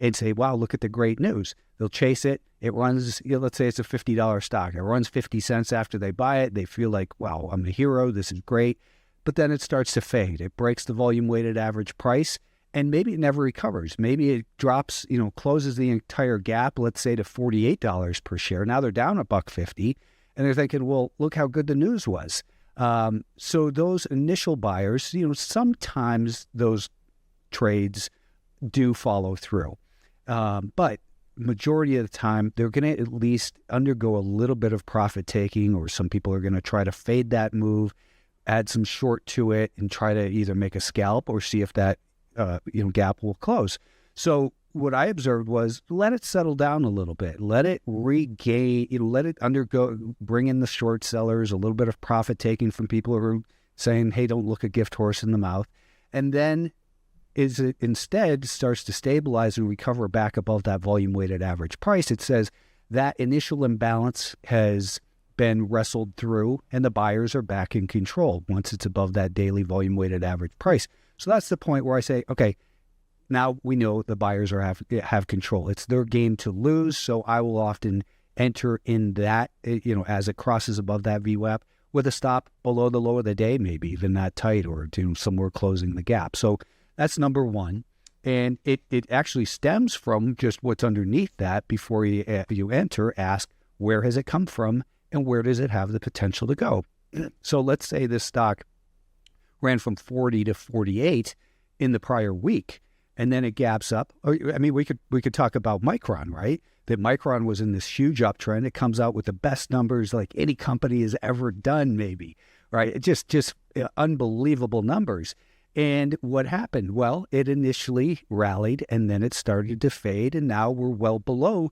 and say, wow, look at the great news. They'll chase it. It runs, let's say it's a $50 stock. It runs 50 cents after they buy it. They feel like, wow, I'm the hero. This is great. But then it starts to fade. It breaks the volume weighted average price, and maybe it never recovers. Maybe it drops, closes the entire gap, let's say to $48 per share. Now they're down $1.50, and they're thinking, well, look how good the news was. So those initial buyers, sometimes those trades do follow through. But majority of the time, they're going to at least undergo a little bit of profit taking, or some people are going to try to fade that move, add some short to it, and try to either make a scalp or see if that gap will close. So what I observed was let it settle down a little bit, let it regain, let it undergo, bring in the short sellers, a little bit of profit taking from people who are saying, hey, don't look a gift horse in the mouth. And then it instead starts to stabilize and recover back above that volume weighted average price. It says that initial imbalance has been wrestled through and the buyers are back in control once it's above that daily volume weighted average price. So that's the point where I say, okay, now we know the buyers have control. It's their game to lose. So I will often enter in that, as it crosses above that VWAP with a stop below the low of the day, maybe even that tight, or somewhere closing the gap. So that's number one. And it actually stems from just what's underneath that. Before you enter, ask, where has it come from and where does it have the potential to go? So let's say this stock ran from 40 to 48 in the prior week, and then it gaps up. We could talk about Micron, right? That Micron was in this huge uptrend. It comes out with the best numbers like any company has ever done, maybe, right? Just unbelievable numbers. And what happened? Well, it initially rallied and then it started to fade, and now we're well below